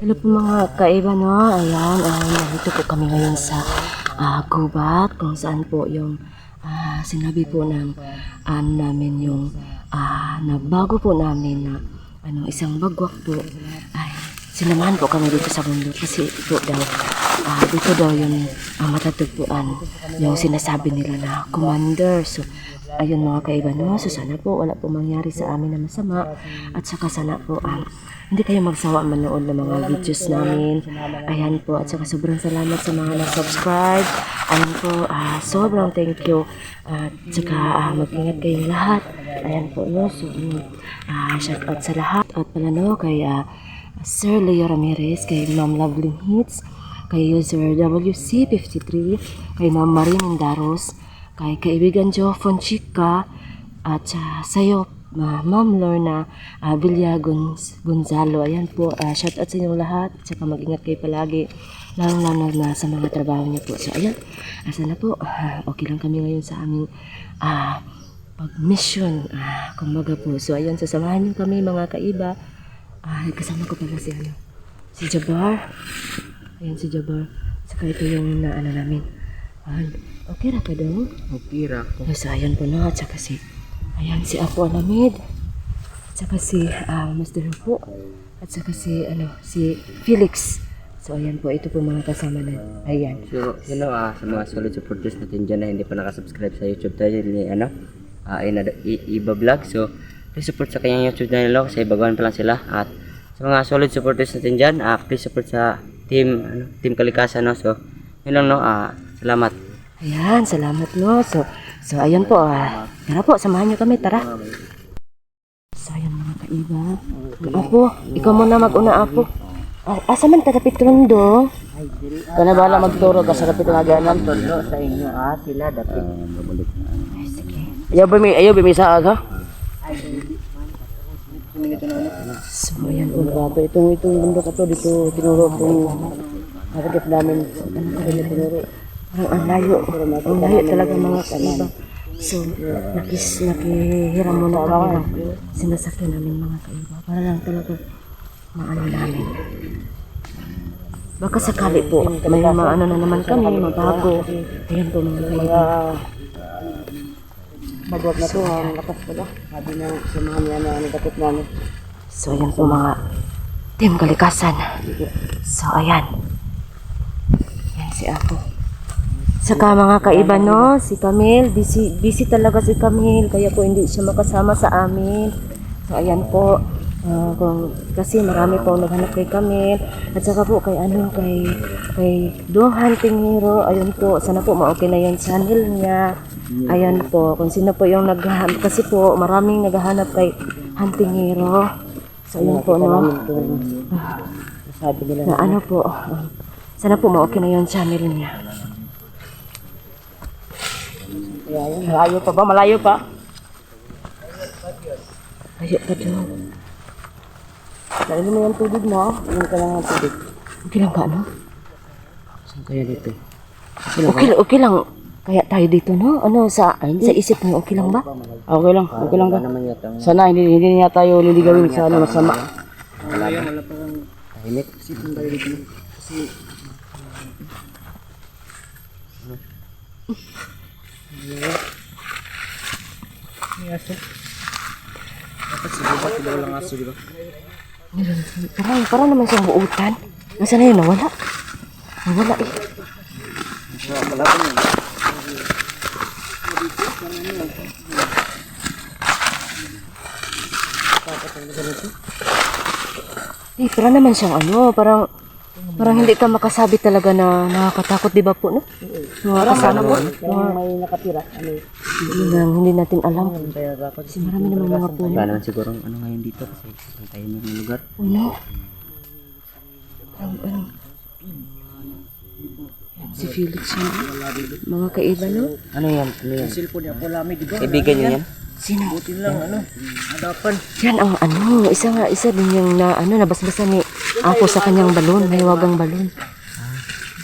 Hello po mga kaiba, no? Ayan, nandito po kami ngayon sa gubat kung saan po yung sinabi po ng namin yung nabago po namin na isang bagwak po ay sinamahan po kami dito sa bundok kasi po daw dito daw yung matatagpuan yung sinasabi nila na commander. So ayun mga kaiba, no? So sana po wala po mangyari sa amin na masama at saka sana po hindi kayo magsawa manood ng mga videos namin. Ayan po, at saka sobrang salamat sa mga nag-subscribe. Ayan po, sobrang thank you. At saka mag-ingat kayong lahat. Ayan po, no? So, shout out sa lahat. At pala, no, kay Sir Leo Ramirez, kay Ma'am Lovely Hits, kay User WC53, kay Ma'am Marie Mendaros, kay kaibigan Joe Fonchica, at sa'yo, Ma'am Lorna Villa Gonzalo. Ayan po, shout out sa inyong lahat. At saka mag-ingat kayo palagi, lalo na sa mga trabaho niyo po. So ayan, sana po okay lang kami ngayon sa aming pag-mission, kumbaga po. So ayan, sasamahan niyo kami mga kaiba. Kasama ko pala si Jabar. Ayan si Jabar. Saka ito yung namin. Okay ra ka daw? Okay ra ko. So ayan po na. At saka ayan si Apo Alamid. At saka si Master po. At saka si Felix. So ayan po, ito po mga kasama na. Ayan. So, sa mga solid supporters natin dyan na hindi pa nakasubscribe sa YouTube channel ni Iba Vlog. So, please support sa kanyang YouTube channel kasi baguhan pa lang sila. At sa mga solid supporters natin dyan, please support sa team Kalikasan, no. So, yun lang, no. Salamat. Ayan, salamat, no. So ayan po, tara po, samahan niyo kami, tara. So ayan mga kaiba. Apo, ikaw muna mag-una, Apo. Asa man taga Pitrondo? Kana bala magturo ka sa kapit nga ganan tondo sa inyo sila dapat. Ay, sige. Ayaw bimisa ka. So ayan po. Grabe itong bundok ato dito tinuro tong nakakit namin tinuro. Ang layo talaga mga kaiba. So nakihiram muna kami ng sinasakyan namin mga kaiba. Para lang talaga maano namin. Baka sakali po, may maano na naman kami, mabago. Ayan po mga kaiba. Magwag na to ang lakas pala. Sabi na samahan niya na nagkakit namin. So ayan po mga team Kalikasan. So ayan. Yan si Apo. Saka mga kaiba, no, si Camille, busy talaga si Camille, kaya po hindi siya makasama sa amin. So ayan po. Kasi marami po naghanap kay Camille. At saka po kay Do Hunting Hero. Ayun po, sana po ma-okay na yung channel niya. Ayan po, kung sino po yung naghahanap. Kasi po maraming naghahanap kay Hunting Hero. So ayun po, no. Sabi nila Na ano po, sana po ma-okay na yung channel niya. malayo pa ba? Malayo pa. Ayaw pa daw. Dahil mo yung tubig mo, yung ka lang ang tubig. Okay lang ka, no? Saan kaya dito? Okay lang. Kaya tayo dito, no? Sa isip niyo, okay lang ba? Okay lang ka. Sana hindi niya tayo liligawin sa masama. Wala pa kang tahimik. Sipin tayo dito. Kasi Dapat siguro ba lang aso, di ba? Parang naman siyang buutan. Nasaan na yun? Nawala. Nawala eh. Wala pa yun. Parang naman siyang parang hindi ka makasabi talaga na nakakatakot, di ba po, no? Mga kasama mo. may nakatira. Hindi natin alam. Kasi marami naman mga puno. Wala naman siguro ngayon dito kasi ang tahimik ng lugar. Ano? Si Felix yun. Mga kaiba, no? Ano yan? Cellphone niya po lamig, di ba? Kaibigan niyo yan? Sino? Buti lang hadapan. Yan ang isa din yung nabasbasa ni Apo sa kanyang balon, may wagang balon.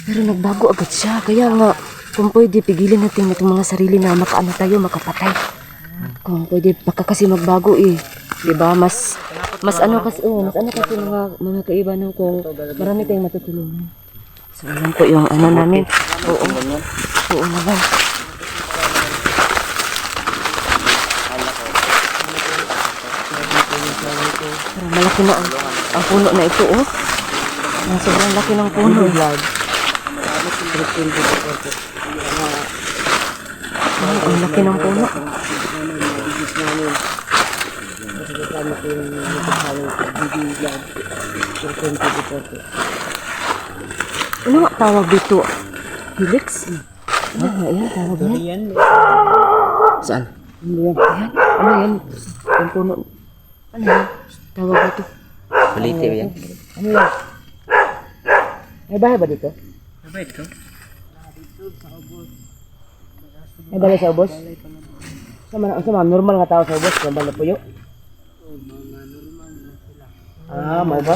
Pero nagbago agad siya, kaya nga kung pwede pigilin natin itong mga sarili na makaano tayo, makapatay. Kung pwede, baka kasi magbago eh. Diba? Mas ano kasi mga kaibahan kung marami tayong matutulungan. So, ayan po yung ano namin. Oo. Oo naman. Pero malaki na ang puno na ito, oh. Sobrang laki ng puno. Ang laki ng puno. Ano nga tawag dito? Helix? Ano nga yan? Tawag yan? Saan? Ano yan? Ang puno. Ano yan? Tawag dito? Balite ba yan? Ano yan? May bahay ba dito? May balay sa ubos? Sa normal nga tao sa ubos, sa balay puyo? May ba?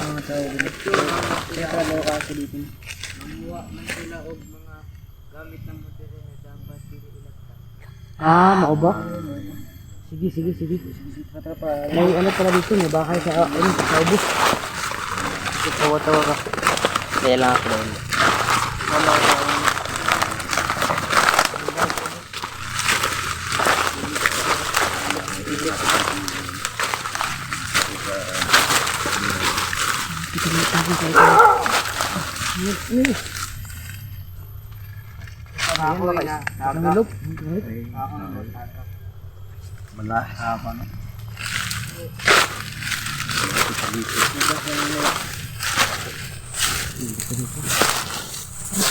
Mao ba? Sige. May ano pala dito, may bahay sa ubos. Tawa-tawa ka. Kaya lang ako doon. Nangulog.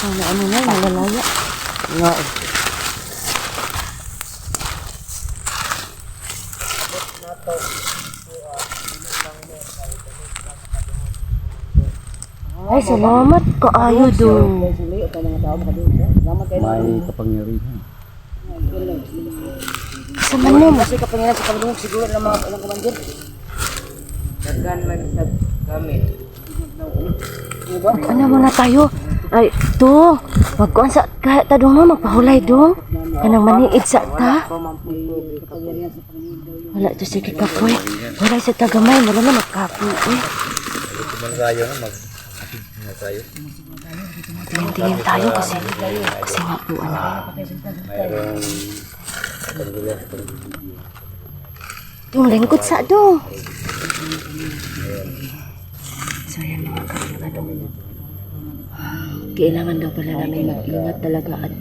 Ano na, nalalaya. Nga. Ay, salamat kaayo do. May kapangyarihan. Sa manom. Kasi kapangyarihan sa kabulong siguro ng mga ilang komandir. Dagan man sa gamit. Ano muna tayo? Ay, to. Magkuhan sa kahit ta dong magpahulay dong. Kanang maniid sa ta. Wala to sige kapoy. Wala sa tagamay, wala na magkapoy. Tingin tayo kasi nga po ano. Yung lingkod sa do. So yan mga kaibigan. Kailangan daw pala namin mag-ingat talaga at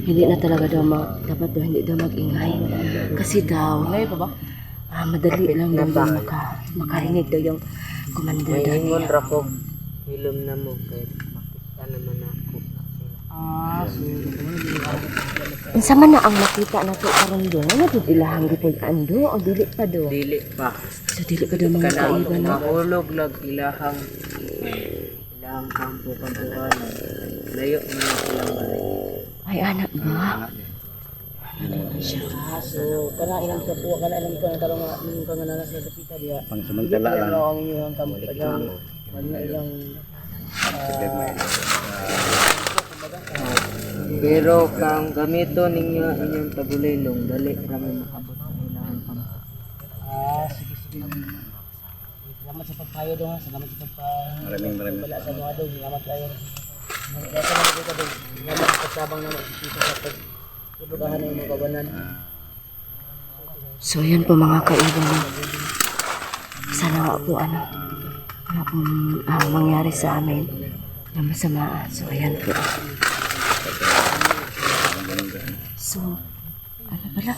hindi na talaga daw dapat daw hindi daw mag-ingay. Kasi daw, madali lang daw yung makarinig daw yung commander daw Ingon nila. ra ko hilom na mo kay makita naman ako. Unsa man na ang makita nato karon do, ano jud ilahang gipon ando o dili pa do. Dili pa. So dili pa daw mga kaibigan na. Mahulog lag ilahang kampo-kampuan. Layo na ilang balay. Ay anak ba? So kana ilang kapuwa kana ilang ko na tarong yung pangalan sa dapita dia. Pangsamantala lang. Ano ang inyong kampo tagang ilang pero kang gamito ninyo inyong tagulilong dali rami makabot sa ilang kampo. Sige. Salamat sa pagpayo dong, salamat sa Maraming. wala sa mga dong, salamat kayo. Salamat sa pagsabang na magkikita sa pagbukahan ng mga kabanan. So yan po mga kaibigan. Sana nga po ano pong mangyari sa amin na masama. So ayan po. So ano pala?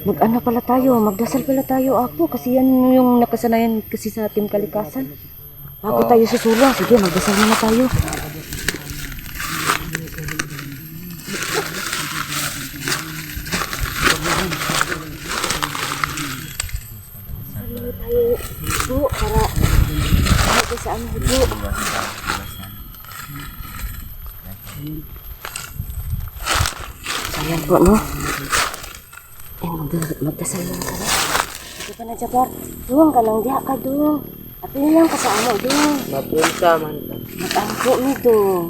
Mag-ano pala tayo, magdasal pala tayo ako kasi yan yung nakasanayan kasi sa Team Kalikasan. Bago tayo susulang, sige magdasal muna tayo. Tayo para sa ano hudo. So yan po no. Magdasal lang ka na. Ito ka na, Jabbar. Doon ka lang, diha ka doon. Apil lang ka sa ano doon. Mapunta man. Matangko mo doon.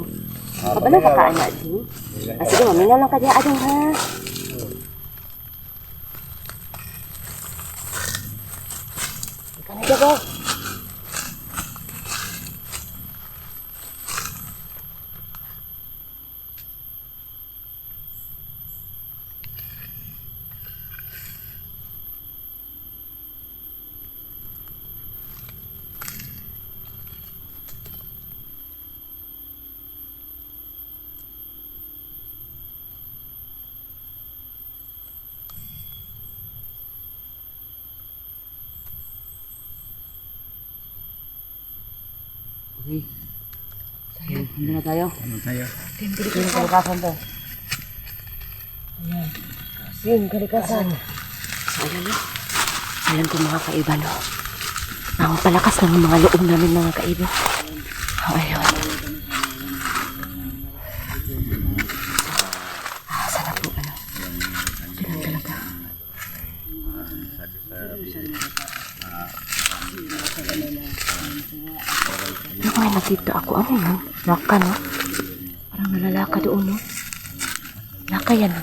Kapala ka kaana doon. Sige, mamina lang ka diha doon ha. Kana daw. Okay. Sayang, hindi na tayo. Team kalikasan to. Ayan. Sim, kalikasan. So, ayan na. Ayan ko mga kaiba, no? Ang palakas ng mga loob namin mga kaiba. Oh, ayun. Sana po, ano? Ganun talaga. Ano kaya nakita ako? Ano yun? Laka, no? Parang nalalaka doon, no? Laka yan, no?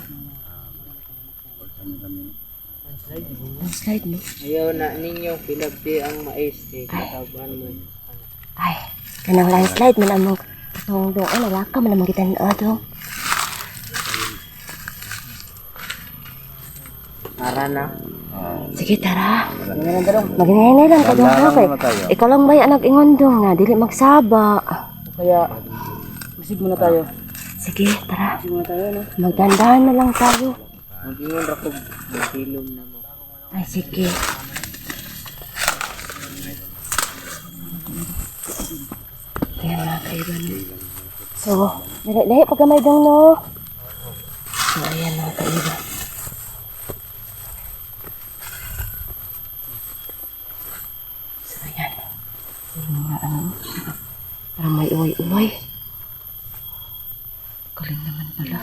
Slide, no? Ayaw na ninyo pilagdi ang mais kay kataban mo. Ay, kanang landslide man among atong doon. Ay, nalaka man among kita na doon. Ara na. Sige, tara. Maghinay lang ka doon. Okay. Ikaw lang ba yung anak ingon doon na? Dili magsaba. Kaya masig muna tayo. Sige, tara. Masig muna tayo, no? Magdandahan na lang tayo. Mag-ingon ra ko magsilom na mo. Ay, sige. Ayan mga kaiban. So, dali pagkamay dong, no? So, ayan mga kaiban. So, ayan. Yung mga ano, parang may uway-uway. Galing naman pala.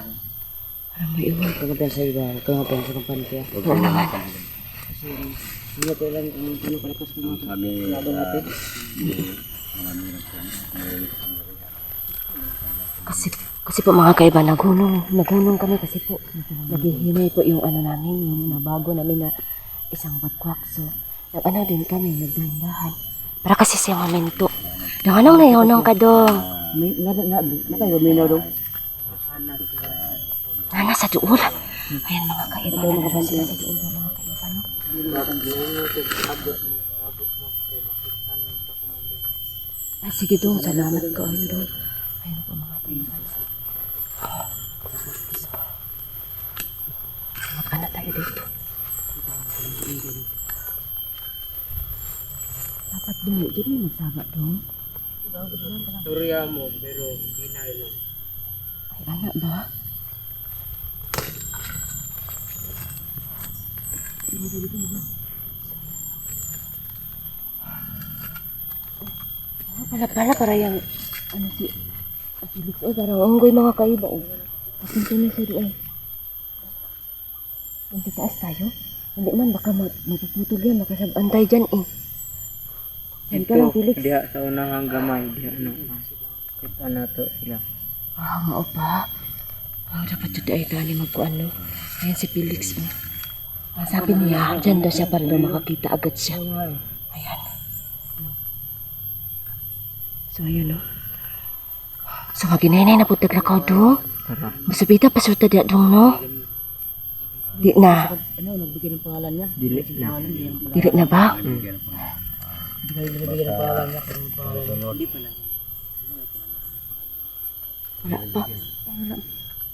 Parang may uway. Kagapian sa iba, kagapian sa kampanya kaya. Oo naman. Kasi hindi natin alam kung paano kalakas ng mga kalaban natin. Kasi po mga kaiba, naghunong kami kasi po naghihinay po yung ano namin, yung nabago namin na isang batkwak. So, nag-ano din kami, nagdandahan. Para kasi siya momento. Nanganong na yun ka dong. Tayo minaw dong. Nasa doon. Ayan mga kaiba, nasa doon mga kaiba. No? Ay, sige dong, salamat ka. Ayun dong. Ayan po mga kaiba. Magkana tayo dito. Dapat dong, dito may magsama dong. Storya mo, pero hinay lang. Ay, anak ba? Pala para yung ano si Felix o parang unggoy mga kaiba o. Papunta na siya doon. Kung sa taas tayo, hindi man baka mapuputol yan, makasabantay dyan eh. Saan ka lang Felix? Diha sa unahang gamay, diha ano. Kita na to sila. Ah, mao pa. Ang dapat ito ay tani magkuan no. Ayan si Felix mo. Ang sabi niya, dyan daw siya para daw makakita agad siya. Ayan. So, ayan o. So, maginay na po taglakaw doon. Tara. Masabita pa suta diya doon, no? Di na. Ano, nagbigay ng pangalan niya? Dili na. Dili na ba? Nagbigay ng pangalan niya, pero pangalan niya. Hindi pa na. Wala pa.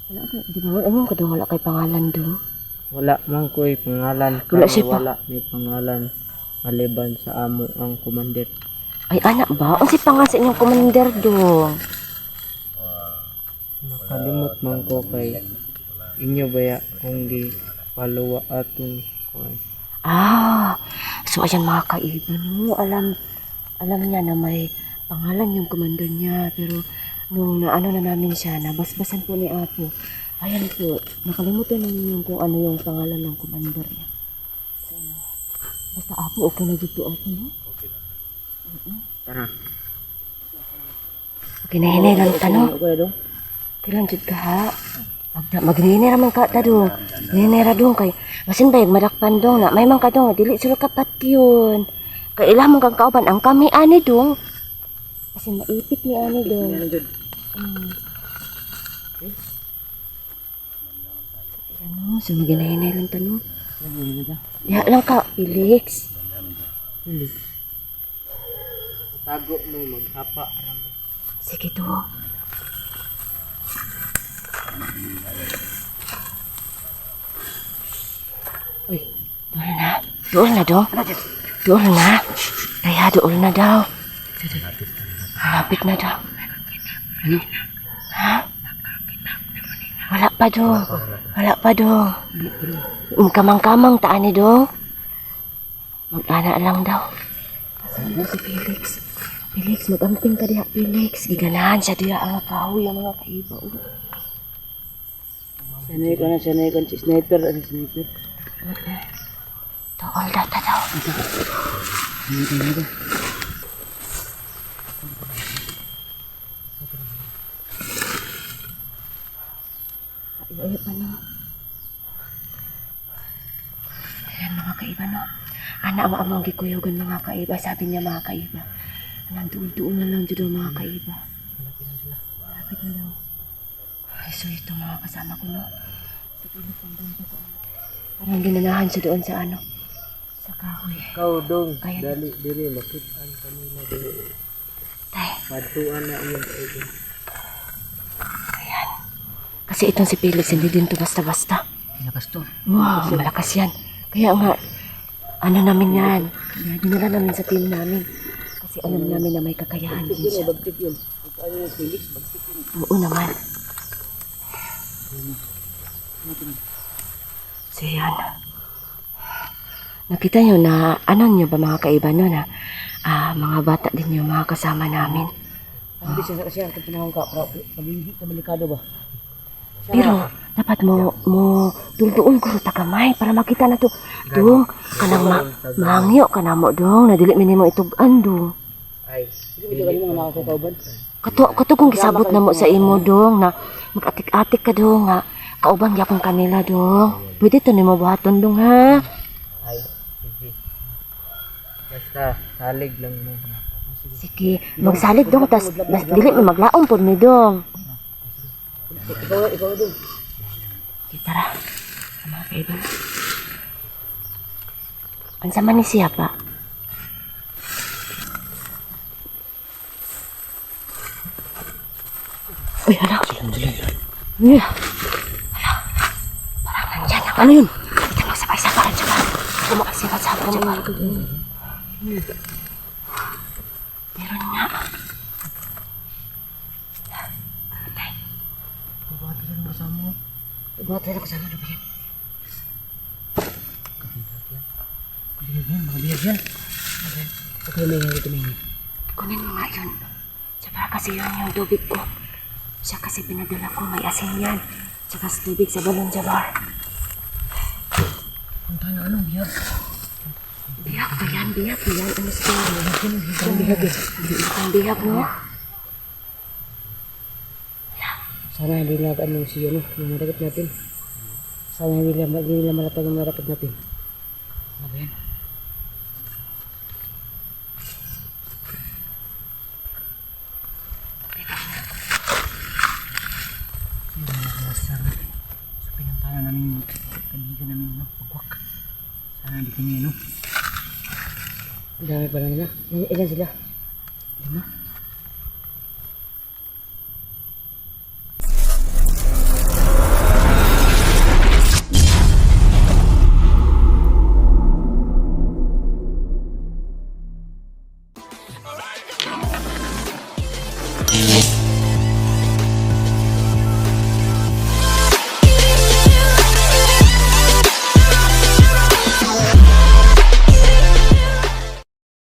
Wala ka. Di ba? Ano ka doon? Wala kay pangalan doon. Wala man ko'y pangalan. Wala siya pa. Wala may pangalan. Maliban sa amo ang commander. Ay, anak ba? Ang si pangalan sa inyong commander doon. Nakalimot man ko kay inyo baya kung di paluwa atong kuwan. Ah, so ayan mga kaiba, no? Alam niya na may pangalan yung commander niya, pero nung naano na namin siya, nabasbasan po ni Apo. Ayan po, nakalimutan namin yung kung ano yung pangalan ng commander niya. So, ano, basta Apo, okay na dito Apo, no? Tara. Okay na hinay lang tanong. Okay dong. Kailan jud ka ha? Magninira man ka ta dong. Ninira dong kay masin bayag madakpan dong na may man ka dong dili sila kapat yun. Kailangan mong kang kauban ang kami ani dong. Kasi maipit ni ani dong. Ano jud? Ayan o, so maginahinay lang tanong. Ano jud? Diha lang ka, Felix. Hindi. Tago mo maghapa ra mo. Sige to. Uy, Doon na. Doon na dong. Doon na. Kaya doon na daw. Malapit na daw. ano? Ha? Wala pa dong. Wala pa dong. Kamang-kamang taan ni dong. Mag-ana lang daw. Asan daw si Felix? Felix, mag-amping ka diha, Felix. Giganahan siya diha ang kahoy ang mga kaiba. Sanay ko si sniper, ano sniper? Dool data daw. Ano? Ayaw pa no. Ayan mga kaiba no. Ana ang amang gikuyogan mga kaiba. Sabi niya mga kaiba. Nandoon na lang dito mga kaiba. Malapit na daw. Ay, so ito mga kasama ko no. Sige, nagpandang pa sa ano. Parang ginanahan siya doon sa ano. Sa kahoy. Ikaw dong, Ayan. dali diri makitaan kanina diri. Tay, Matuan na iyong kaibig. ayan. Kasi itong si Felix hindi din to basta-basta. Pinakastor. Wow, malakas yan. Kaya nga, ano namin yan. Kaya dinala namin sa team namin. Kasi alam namin na may kakayahan din siya. Bagtik yun. Ito ay yung Felix, bagtik yun. Oo naman. So yan. Nakita nyo na, ano nyo ba mga kaiba no na mga bata din yung mga kasama namin. Hindi siya kasi ang pinahong ka, pabinggi ka malikado ba? Pero, dapat mo tultuon ko ta kamay para makita na to. Dong, kanang mangyo ka na mo dong. Nadili minimo itugan dong. Ay, hindi ka naman nakakauban. Kato kung gisabot na mo sa imo dong na mag-atik-atik ka dong nga. Kauban gyapon kanila dong. Pwede to nimo buhaton dong ha. Ay, sige. Basta, salig lang mo. Sige, magsalig dong tas dili mo maglaom pod mi dong. Ikaw dong. Tara. Mga kaiba. Ansa man ni siya pa? Uy, hala. Uy, hala. Parang nandyan ako. Ano yun? Ito mo sabay-sabay. Tsaka, kumakasipat-sapat. Tsaka, meron nga. Patay. Buhat tayo kasama na ba yan? Mga biyag yan. Okay, may hindi tumingin. Kunin mo nga yun. Tsaka kasi yun yung tubig ko. Siya kasi pinadala ko, may asin yan. Tsaka sa tubig sa balon sa bar. Punta na anong biyag? Biyak ba yan? Biyak ba yan? Ano sa tingin? Ang bihag eh. Ang bihag mo? Sana hindi laban ng siya, no? Yung maragap natin. Sana hindi nila malatag ang maragap natin. Ano ba yan? So, pinuntahan namin yung kaibigan namin, no? Pagwak. Sana hindi kami, no? Ang dami pala nila. Ilan sila? 5?